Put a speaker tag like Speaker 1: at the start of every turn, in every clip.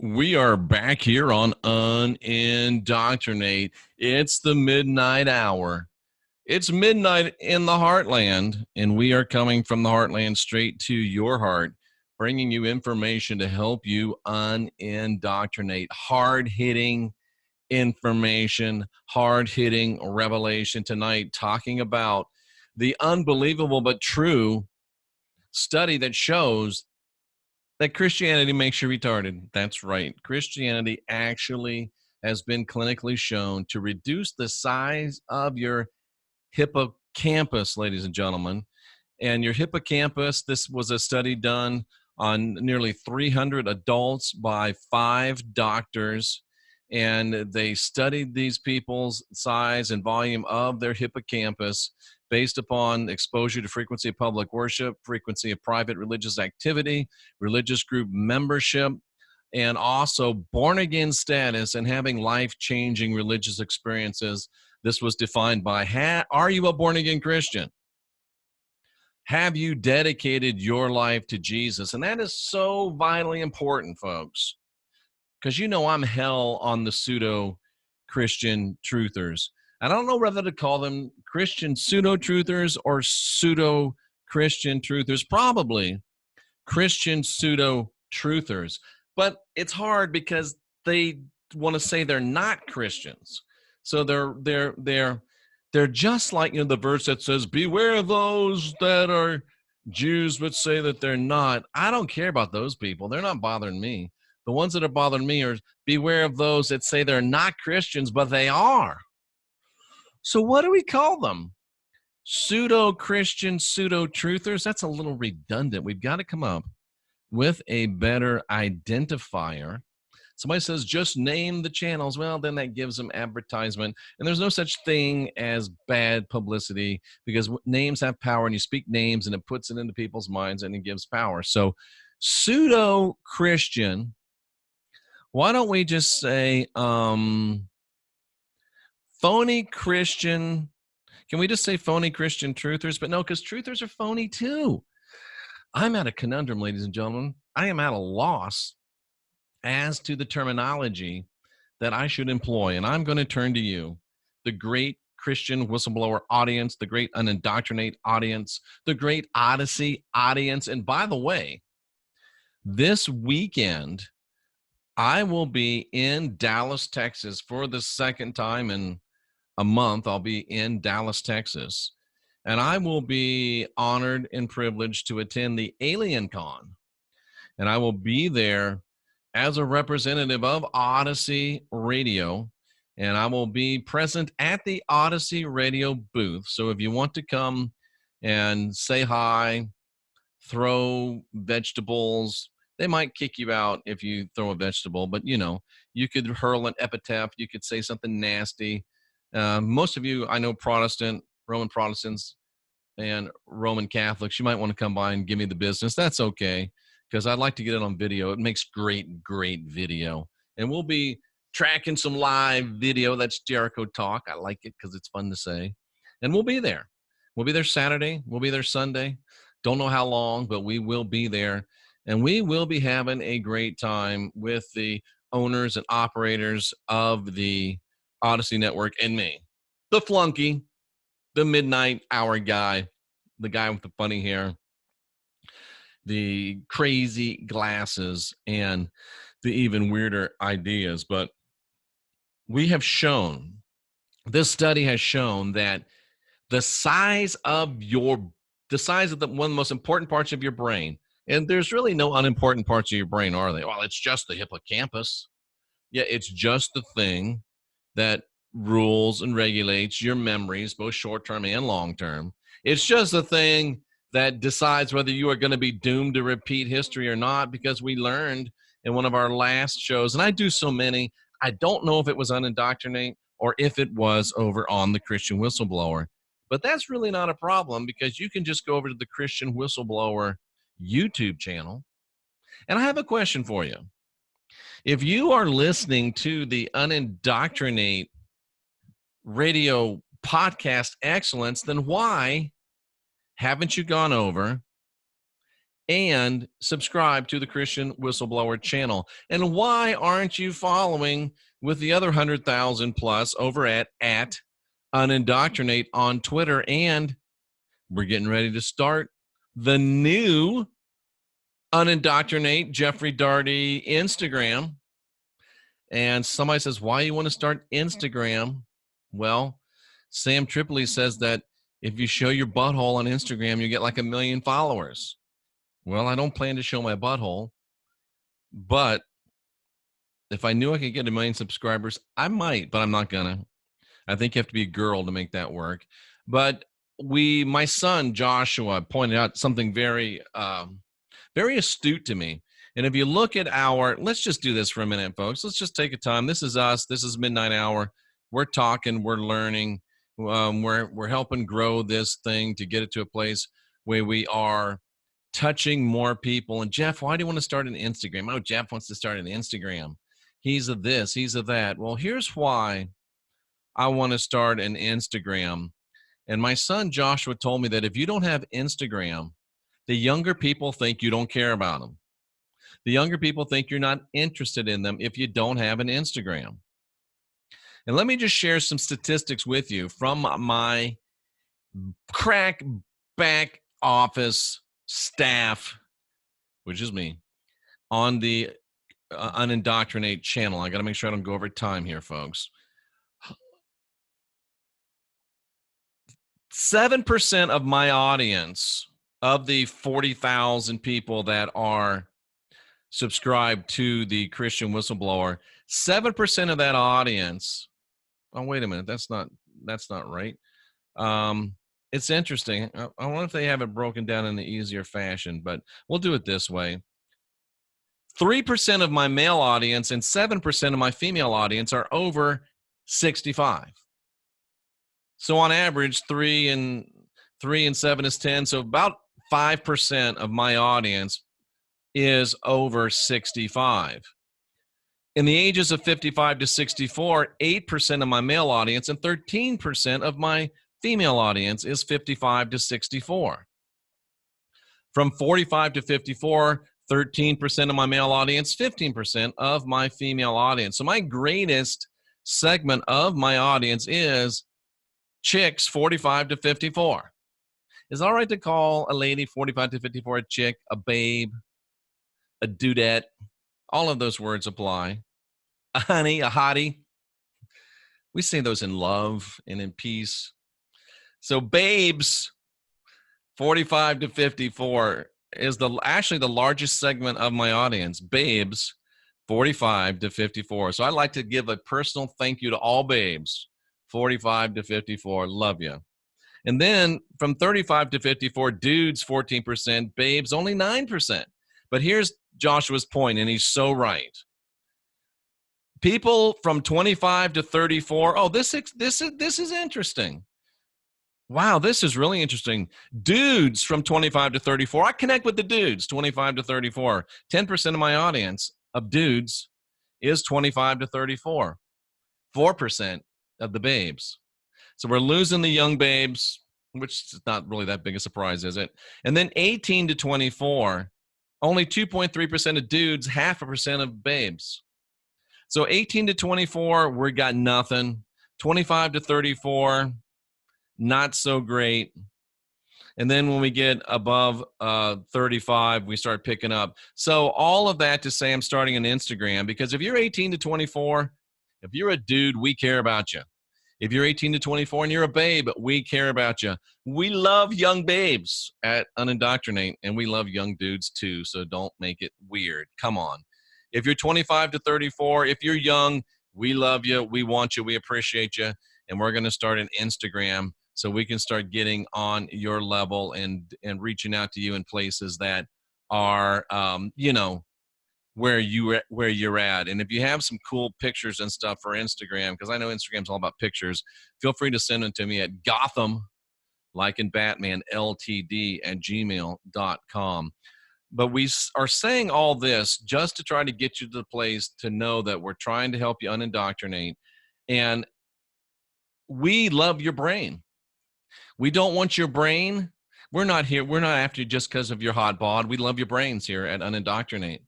Speaker 1: We are back here on Unindoctrinate. It's the midnight hour. It's midnight in the heartland, and we are coming from the heartland straight to your heart, bringing you information to help you unindoctrinate. Hard-hitting information, hard-hitting revelation tonight, talking about the unbelievable but true study that shows that Christianity makes you retarded. That's right. Christianity actually has been clinically shown to reduce the size of your hippocampus, ladies and gentlemen. And your hippocampus, this was a study done on nearly 300 adults by 5 doctors. And they studied these people's size and volume of their hippocampus based upon exposure to frequency of public worship, frequency of private religious activity, religious group membership, and also born-again status and having life-changing religious experiences. This was defined by, are you a born-again Christian? Have you dedicated your life to Jesus? And that is so vitally important, folks, because you know I'm hell on the pseudo-Christian truthers. I don't know whether to call them Christian pseudo-truthers or pseudo-Christian truthers. Probably Christian pseudo-truthers. But it's hard because they want to say they're not Christians. So they're just like, the verse that says, beware of those that are Jews but say that they're not. I don't care about those people. They're not bothering me. The ones that are bothering me are beware of those that say they're not Christians, but they are. So what do we call them? Pseudo-Christian, pseudo-truthers? That's a little redundant. We've got to come up with a better identifier. Somebody says, just name the channels. Well, then that gives them advertisement. And there's no such thing as bad publicity because names have power, and you speak names and it puts it into people's minds and it gives power. So pseudo-Christian, why don't we just say phony Christian? Can we just say phony Christian truthers? But no, because truthers are phony too. I'm at a conundrum, ladies and gentlemen. I am at a loss as to the terminology that I should employ. And I'm going to turn to you, the great Christian whistleblower audience, the great unindoctrinate audience, the great Odyssey audience. And by the way, this weekend, I will be in Dallas, Texas for the second time in a month. I'll be in Dallas, Texas, and I will be honored and privileged to attend the Alien Con. And I will be there as a representative of Odyssey Radio, and I will be present at the Odyssey Radio booth. So if you want to come and say hi, throw vegetables, they might kick you out if you throw a vegetable, but you could hurl an epitaph, you could say something nasty. Most of you, I know, Roman Protestants and Roman Catholics, you might want to come by and give me the business. That's okay, because I'd like to get it on video. It makes great video. And we'll be tracking some live video. That's Jericho Talk. I like it because it's fun to say. And we'll be there. We'll be there Saturday. We'll be there Sunday. Don't know how long, but we will be there. And we will be having a great time with the owners and operators of the Odyssey Network and me, the flunky, the midnight hour guy, the guy with the funny hair, the crazy glasses, and the even weirder ideas. But we have shown, this study has shown that the size of one of the most important parts of your brain, and there's really no unimportant parts of your brain, are they? Well, it's just the hippocampus. Yeah, it's just the thing that rules and regulates your memories, both short-term and long-term. It's just the thing that decides whether you are going to be doomed to repeat history or not, because we learned in one of our last shows, and I do so many, I don't know if it was Unindoctrinate or if it was over on the Christian Whistleblower, but that's really not a problem, because you can just go over to the Christian Whistleblower YouTube channel. And I have a question for you. If you are listening to the Unindoctrinate radio podcast excellence, then why haven't you gone over and subscribe to the Christian Whistleblower channel. And why aren't you following with the other 100,000 plus over at Unindoctrinate on Twitter? And we're getting ready to start the new Unindoctrinate Jeffrey Daugherty Instagram. And somebody says, why you want to start Instagram? Well, Sam Tripoli says that if you show your butthole on Instagram, you get like 1 million followers. Well, I don't plan to show my butthole, but if I knew I could get 1 million subscribers, I might, but I'm not gonna. I think you have to be a girl to make that work. But my son Joshua pointed out something very, very astute to me. And if you look at let's just do this for a minute, folks. Let's just take a time. This is us. This is Midnight Hour. We're talking. We're learning. We're helping grow this thing to get it to a place where we are touching more people. And Jeff, why do you want to start an Instagram? Oh, Jeff wants to start an Instagram. He's a this, he's a that. Well, here's why I want to start an Instagram. And my son Joshua told me that if you don't have Instagram, the younger people think you don't care about them. The younger people think you're not interested in them if you don't have an Instagram. And let me just share some statistics with you from my crack back office staff, which is me, on the Unindoctrinate channel. I got to make sure I don't go over time here, folks. 7% of my audience, of the 40,000 people that are subscribed to the Christian Whistleblower, 7% of that audience. Oh, wait a minute. That's not right. It's interesting. I wonder if they have it broken down in an easier fashion, but we'll do it this way. 3% of my male audience and 7% of my female audience are over 65. So on average, 3 and 7 is 10. So about 5% of my audience is over 65. In the ages of 55 to 64, 8% of my male audience and 13% of my female audience is 55 to 64. From 45 to 54, 13% of my male audience, 15% of my female audience. So my greatest segment of my audience is chicks 45 to 54. Is it all right to call a lady 45 to 54 a chick, a babe, a dudette? All of those words apply. A honey, a hottie. We say those in love and in peace. So babes 45 to 54 is actually the largest segment of my audience. Babes 45 to 54. So I'd like to give a personal thank you to all babes 45 to 54. Love you. And then from 35 to 54, dudes 14%, babes only 9%. But here's Joshua's point, and he's so right. People from 25 to 34. Oh, this is interesting. Wow, this is really interesting. Dudes from 25 to 34. I connect with the dudes, 25 to 34. 10% of my audience of dudes is 25 to 34. 4% of the babes. So we're losing the young babes, which is not really that big a surprise, is it? And then 18 to 24, only 2.3% of dudes, 0.5% of babes. So 18 to 24, we got nothing. 25 to 34, not so great. And then when we get above 35, we start picking up. So all of that to say I'm starting an Instagram, because if you're 18 to 24, if you're a dude, we care about you. If you're 18 to 24 and you're a babe, we care about you. We love young babes at Unindoctrinate, and we love young dudes too, so don't make it weird. Come on. If you're 25 to 34, if you're young, we love you, we want you, we appreciate you, and we're going to start an Instagram so we can start getting on your level and reaching out to you in places that are, where you're at. And if you have some cool pictures and stuff for Instagram, because I know Instagram's all about pictures, feel free to send them to me at Gotham, like in Batman, LTD@gmail.com. But we are saying all this just to try to get you to the place to know that we're trying to help you unindoctrinate. And we love your brain. We don't want your brain. We're not here. We're not after you just because of your hot bod. We love your brains here at Unindoctrinate.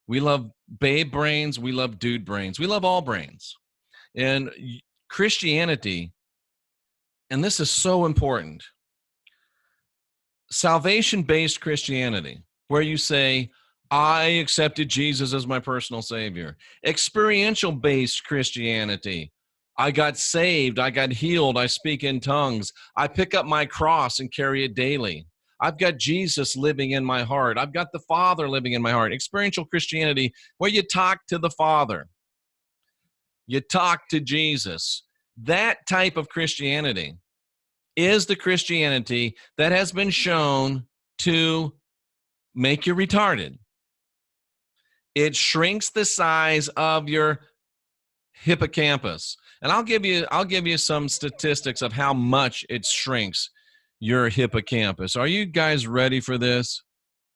Speaker 1: We love babe brains. We love dude brains. We love all brains. And Christianity, and this is so important, salvation-based Christianity, where you say, I accepted Jesus as my personal savior. Experiential-based Christianity, I got saved, I got healed, I speak in tongues, I pick up my cross and carry it daily. I've got Jesus living in my heart. I've got the Father living in my heart. Experiential Christianity, where you talk to the Father. You talk to Jesus. That type of Christianity is the Christianity that has been shown to make you retarded. It shrinks the size of your hippocampus. And I'll give you some statistics of how much it shrinks your hippocampus. Are you guys ready for this?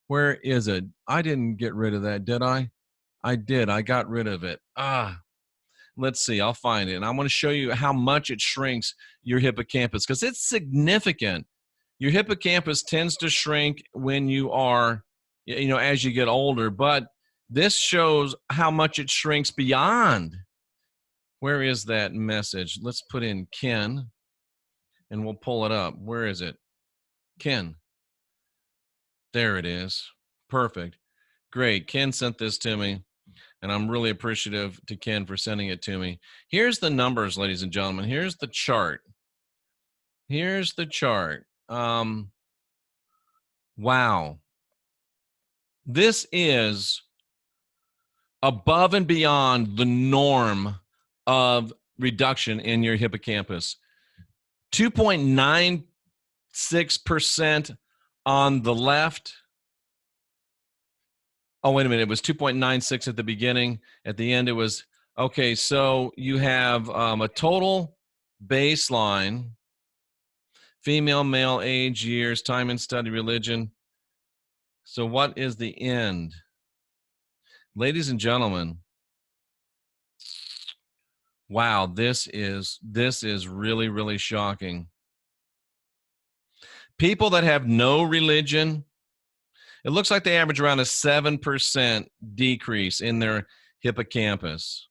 Speaker 1: Where is it? I didn't get rid of that, did I? I did. I got rid of it. Let's see. I'll find it. And I want to show you how much it shrinks your hippocampus, because it's significant. Your hippocampus tends to shrink when you are, as you get older. But this shows how much it shrinks beyond. Where is that message? Let's put in Ken, and we'll pull it up. Where is it? Ken. There it is. Perfect. Great. Ken sent this to me, and I'm really appreciative to Ken for sending it to me. Here's the numbers, ladies and gentlemen. Here's the chart. Here's the chart. Wow. This is above and beyond the norm of reduction in your hippocampus. 2.96% on the left. Oh, wait a minute. It was 2.96 at the beginning. At the end, it was, okay, so you have a total baseline, female, male, age, years, time and study, religion. So what is the end? Ladies and gentlemen, wow, this is really, really shocking. People that have no religion, it looks like they average around a 7% decrease in their hippocampus.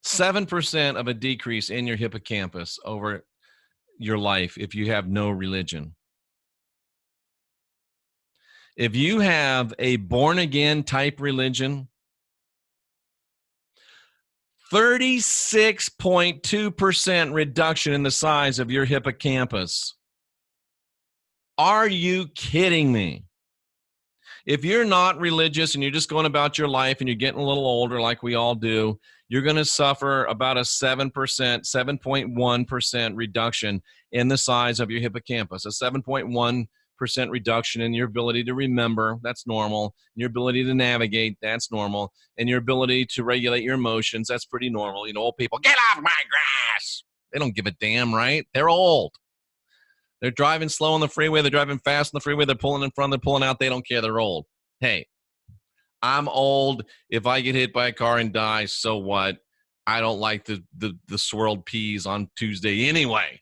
Speaker 1: 7% of a decrease in your hippocampus over your life if you have no religion. If you have a born-again type religion, 36.2% reduction in the size of your hippocampus. Are you kidding me? If you're not religious and you're just going about your life and you're getting a little older like we all do, you're going to suffer about a 7.1% reduction in the size of your hippocampus, a 7.1% reduction in your ability to remember, that's normal, your ability to navigate, that's normal, and your ability to regulate your emotions, that's pretty normal. Old people, get off my grass. They don't give a damn, right? They're old. They're driving slow on the freeway, they're driving fast on the freeway, they're pulling in front, they're pulling out, they don't care, they're old. Hey, I'm old. If I get hit by a car and die, so what? I don't like the swirled peas on Tuesday anyway.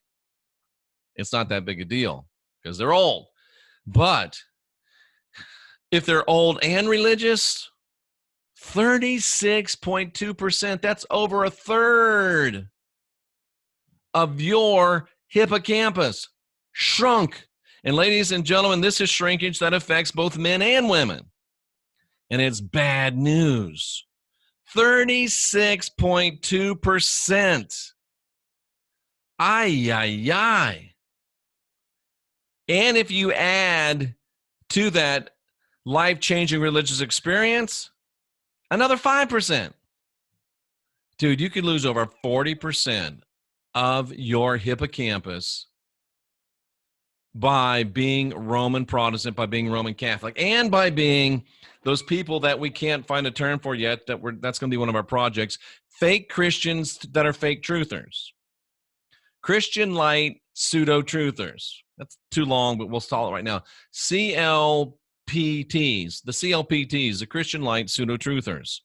Speaker 1: It's not that big a deal because they're old. But if they're old and religious, 36.2%, that's over a third of your hippocampus shrunk. And ladies and gentlemen, this is shrinkage that affects both men and women. And it's bad news. 36.2%. Ay, ay, ay. And if you add to that life-changing religious experience, another 5%. Dude, you could lose over 40% of your hippocampus by being Roman Protestant, by being Roman Catholic, and by being those people that we can't find a term for yet, that's going to be one of our projects, fake Christians that are fake truthers. Christian light pseudo-truthers. That's too long, but we'll stall it right now. CLPTs, the Christian light pseudo-truthers.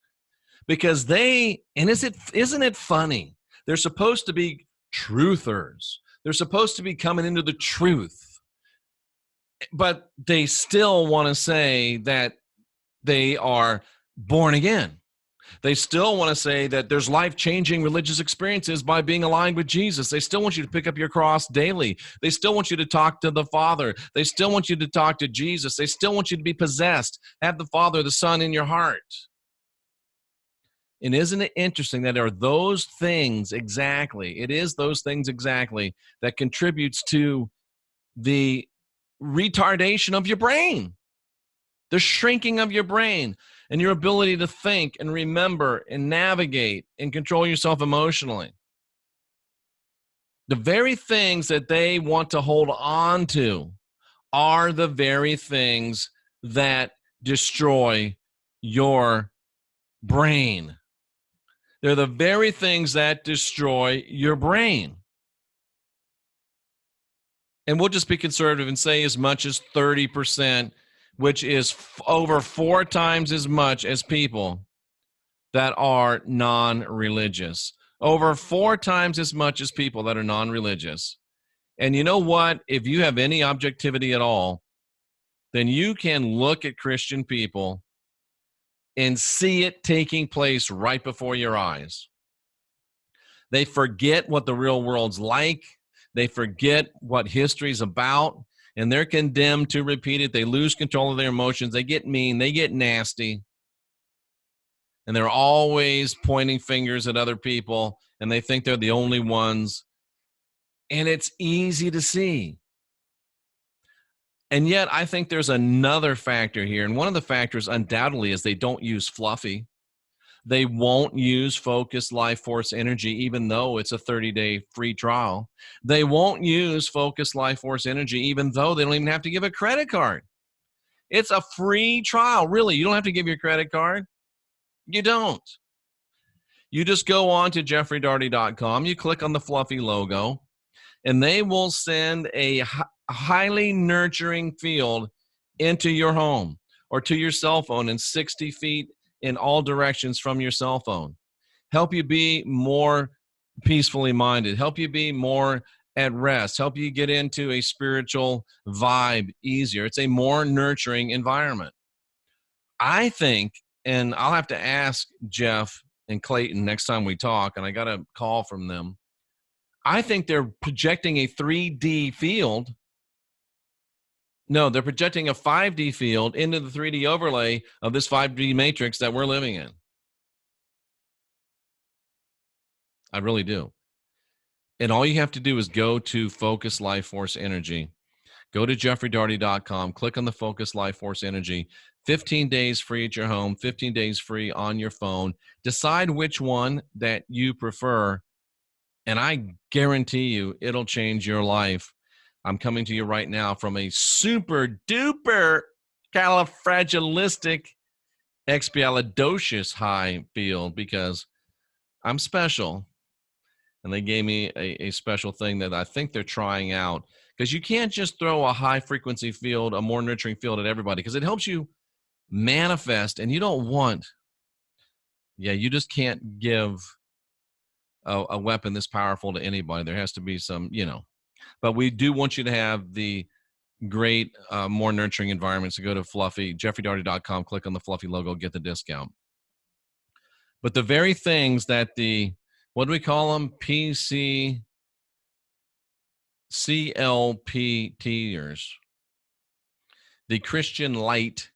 Speaker 1: Because isn't it funny? They're supposed to be truthers. They're supposed to be coming into the truth, but they still want to say that they are born again. They still want to say that there's life-changing religious experiences by being aligned with Jesus. They still want you to pick up your cross daily. They still want you to talk to the Father. They still want you to talk to Jesus. They still want you to be possessed, have the Father, the Son in your heart. And isn't it interesting that there are those things exactly, it is those things exactly that contributes to the retardation of your brain, the shrinking of your brain, and your ability to think and remember and navigate and control yourself emotionally. The very things that they want to hold on to are the very things that destroy your brain. They're the very things that destroy your brain. And we'll just be conservative and say as much as 30%, which is over 4 times as much as people that are non-religious. Over 4 times as much as people that are non-religious. And you know what? If you have any objectivity at all, then you can look at Christian people and see it taking place right before your eyes. They forget what the real world's like. They forget what history's about, and they're condemned to repeat it. They lose control of their emotions. They get mean. They get nasty. And they're always pointing fingers at other people, and they think they're the only ones. And it's easy to see. And yet, I think there's another factor here. And one of the factors undoubtedly is they don't use fluffy. They won't use focused life force energy, even though it's a 30-day free trial. They won't use focused life force energy, even though they don't even have to give a credit card. It's a free trial. Really, you don't have to give your credit card. You don't. You just go on to jeffreydaugherty.com. You click on the fluffy logo, and they will send a highly nurturing field into your home or to your cell phone in 60 feet in all directions from your cell phone. Help you be more peacefully minded. Help you be more at rest. Help you get into a spiritual vibe easier. It's a more nurturing environment. I think, and I'll have to ask Jeff and Clayton next time we talk, and I got a call from them. I think they're projecting a 3D field. No, they're projecting a 5D field into the 3D overlay of this 5D matrix that we're living in. I really do. And all you have to do is go to Focus Life Force Energy. Go to jeffreydaugherty.com, click on the Focus Life Force Energy. 15 days free at your home, 15 days free on your phone. Decide which one that you prefer, and I guarantee you it'll change your life. I'm coming to you right now from a super duper califragilistic expialidocious high field because I'm special. And they gave me a special thing that I think they're trying out. Because you can't just throw a high frequency field, a more nurturing field at everybody, because it helps you manifest, and you don't want, you just can't give a weapon this powerful to anybody. There has to be some, but we do want you to have the great, more nurturing environments. So go to jeffreydaugherty.com, click on the fluffy logo, get the discount. But the very things that what do we call them? CLPTers, the Christian light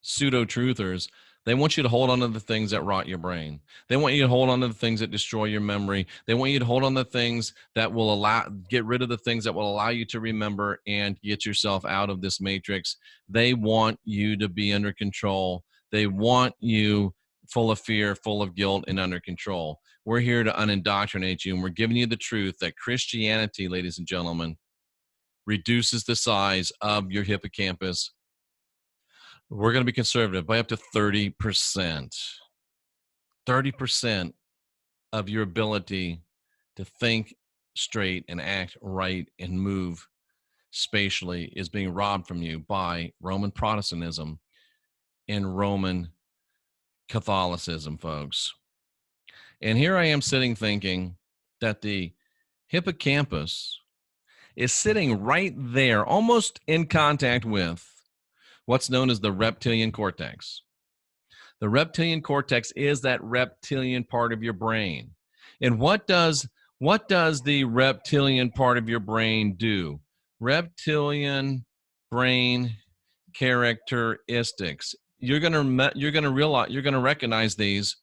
Speaker 1: pseudo-truthers, they want you to hold on to the things that rot your brain. They want you to hold on to the things that destroy your memory. They want you to hold on to the things that will get rid of the things that will allow you to remember and get yourself out of this matrix. They want you to be under control. They want you full of fear, full of guilt, and under control. We're here to unindoctrinate you, and we're giving you the truth that Christianity, ladies and gentlemen, reduces the size of your hippocampus. We're going to be conservative by up to 30%. 30% of your ability to think straight and act right and move spatially is being robbed from you by Roman Protestantism and Roman Catholicism, folks. And here I am sitting thinking that the hippocampus is sitting right there, almost in contact with what's known as the reptilian cortex. The reptilian cortex is that reptilian part of your brain. And what does the reptilian part of your brain do? Reptilian brain characteristics. You're going to recognize these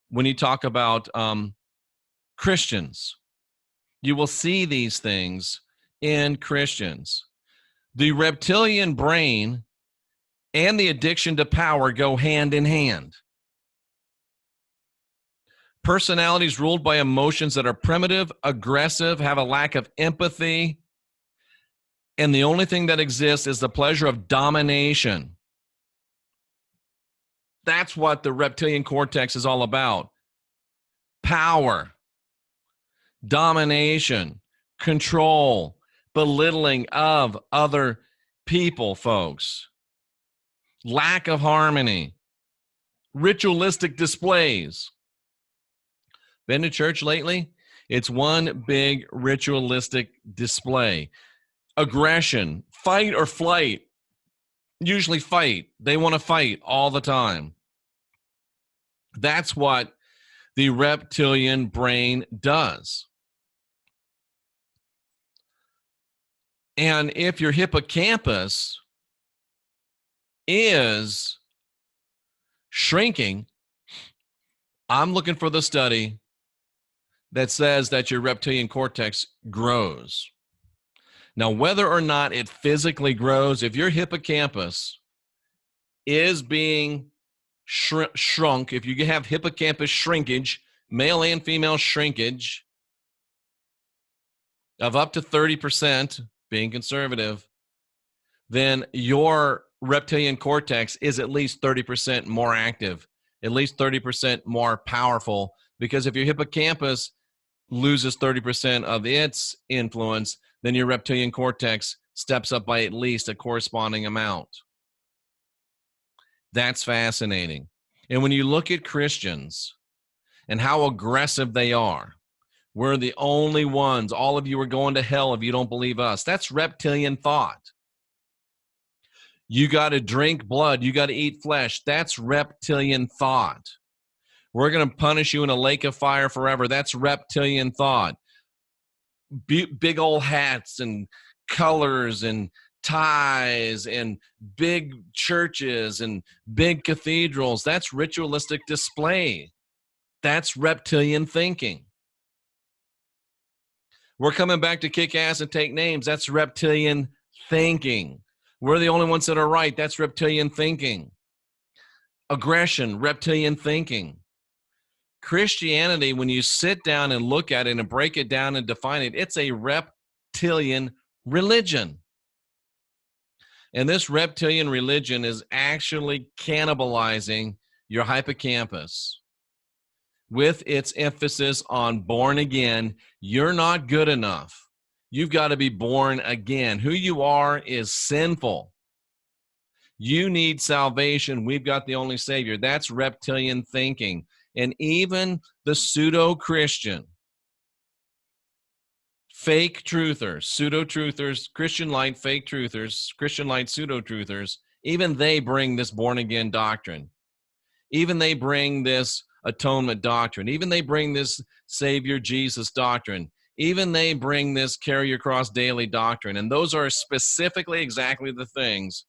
Speaker 1: when you talk about Christians. You will see these things in Christians. The reptilian brain and the addiction to power go hand in hand. Personalities ruled by emotions that are primitive, aggressive, have a lack of empathy, and the only thing that exists is the pleasure of domination. That's what the reptilian cortex is all about. Power, domination, control, belittling of other people, folks. Lack of harmony, ritualistic displays. Been to church lately? It's one big ritualistic display. Aggression, fight or flight. Usually fight. They want to fight all the time. That's what the reptilian brain does. And if your hippocampus is shrinking, I'm looking for the study that says that your reptilian cortex grows. Now, whether or not it physically grows, if your hippocampus is being shrunk, if you have hippocampus shrinkage, male and female shrinkage of up to 30%, being conservative, then your reptilian cortex is at least 30% more active, at least 30% more powerful, because if your hippocampus loses 30% of its influence, then your reptilian cortex steps up by at least a corresponding amount. That's fascinating. And when you look at Christians and how aggressive they are, we're the only ones. All of you are going to hell if you don't believe us. That's reptilian thought. You got to drink blood. You got to eat flesh. That's reptilian thought. We're going to punish you in a lake of fire forever. That's reptilian thought. Big old hats and colors and ties and big churches and big cathedrals. That's ritualistic display. That's reptilian thinking. We're coming back to kick ass and take names. That's reptilian thinking. We're the only ones that are right. That's reptilian thinking. Aggression, reptilian thinking. Christianity, when you sit down and look at it and break it down and define it, it's a reptilian religion. And this reptilian religion is actually cannibalizing your hippocampus with its emphasis on born again. You're not good enough. You've got to be born again. Who you are is sinful. You need salvation. We've got the only Savior. That's reptilian thinking. And even the pseudo-Christian, fake truthers, pseudo-truthers, Christian light fake truthers, Christian light pseudo-truthers, even they bring this born-again doctrine. Even they bring this atonement doctrine. Even they bring this Savior Jesus doctrine. Even they bring this carry your cross daily doctrine. And those are specifically exactly the things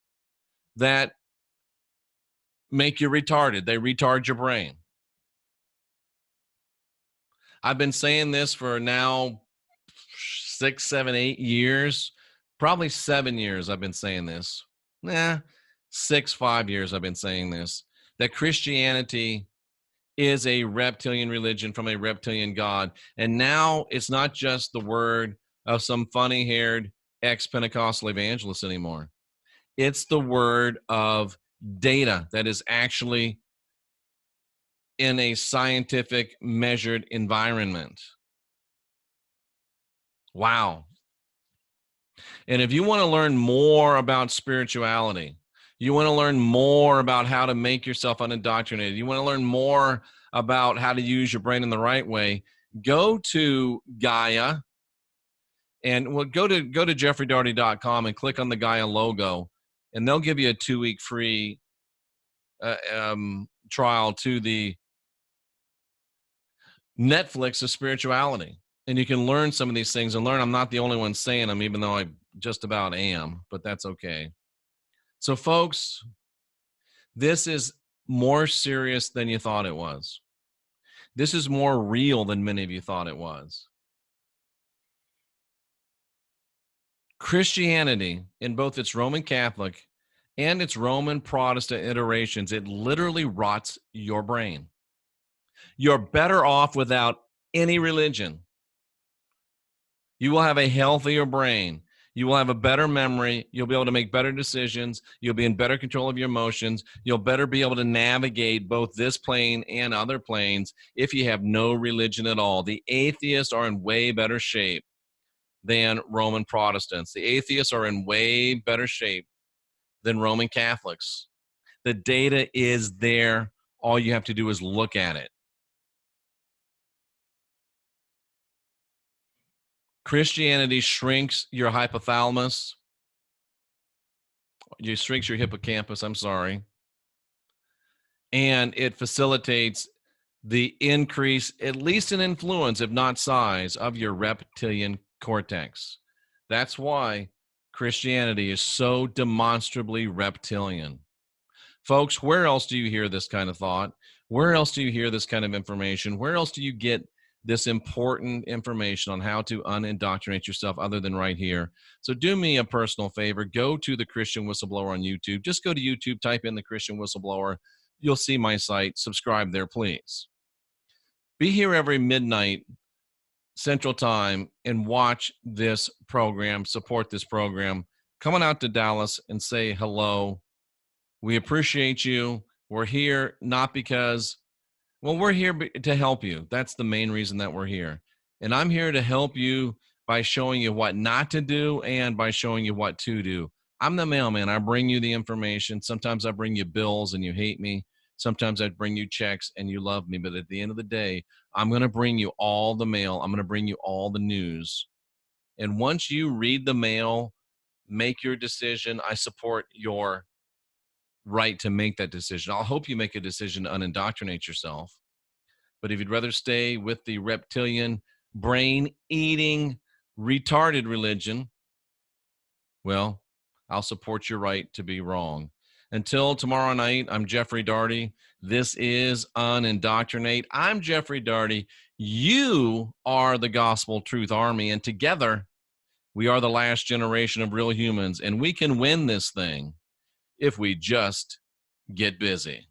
Speaker 1: that make you retarded. They retard your brain. I've been saying this for now 6, 7, 8 years, probably 7 years I've been saying this. 5 years I've been saying this, that Christianity is a reptilian religion from a reptilian God. And now it's not just the word of some funny-haired ex-Pentecostal evangelist anymore. It's the word of data that is actually in a scientific, measured environment. Wow. And if you want to learn more about spirituality, you want to learn more about how to make yourself unindoctrinated, you want to learn more about how to use your brain in the right way, go to Gaia And well, go to jeffreydaugherty.com and click on the Gaia logo, and they'll give you a 2-week free trial to the Netflix of spirituality. And you can learn some of these things and learn I'm not the only one saying them, even though I just about am, but that's okay. So, folks, this is more serious than you thought it was. This is more real than many of you thought it was. Christianity, in both its Roman Catholic and its Roman Protestant iterations, it literally rots your brain. You're better off without any religion. You will have a healthier brain. You will have a better memory. You'll be able to make better decisions. You'll be in better control of your emotions. You'll better be able to navigate both this plane and other planes if you have no religion at all. The atheists are in way better shape than Roman Protestants. The atheists are in way better shape than Roman Catholics. The data is there. All you have to do is look at it. Christianity shrinks your hypothalamus. It shrinks your hippocampus, I'm sorry. And it facilitates the increase, at least in influence, if not size, of your reptilian cortex. That's why Christianity is so demonstrably reptilian. Folks, where else do you hear this kind of thought? Where else do you hear this kind of information? Where else do you get this important information on how to unindoctrinate yourself other than right here? So do me a personal favor. Go to the Christian Whistleblower on YouTube. Just go to YouTube, type in the Christian Whistleblower. You'll see my site. Subscribe there, please. Be here every midnight Central Time and watch this program, support this program. Come on out to Dallas and say hello. We appreciate you. We're here not because, well, we're here to help you. That's the main reason that we're here. And I'm here to help you by showing you what not to do and by showing you what to do. I'm the mailman. I bring you the information. Sometimes I bring you bills and you hate me. Sometimes I bring you checks and you love me. But at the end of the day, I'm going to bring you all the mail. I'm going to bring you all the news. And once you read the mail, make your decision. I support your right to make that decision. I'll hope you make a decision to unindoctrinate yourself. But if you'd rather stay with the reptilian, brain-eating, retarded religion, well, I'll support your right to be wrong. Until tomorrow night, I'm Jeffrey Daugherty. This is Unindoctrinate. I'm Jeffrey Daugherty. You are the Gospel Truth Army, and together, we are the last generation of real humans, and we can win this thing if we just get busy.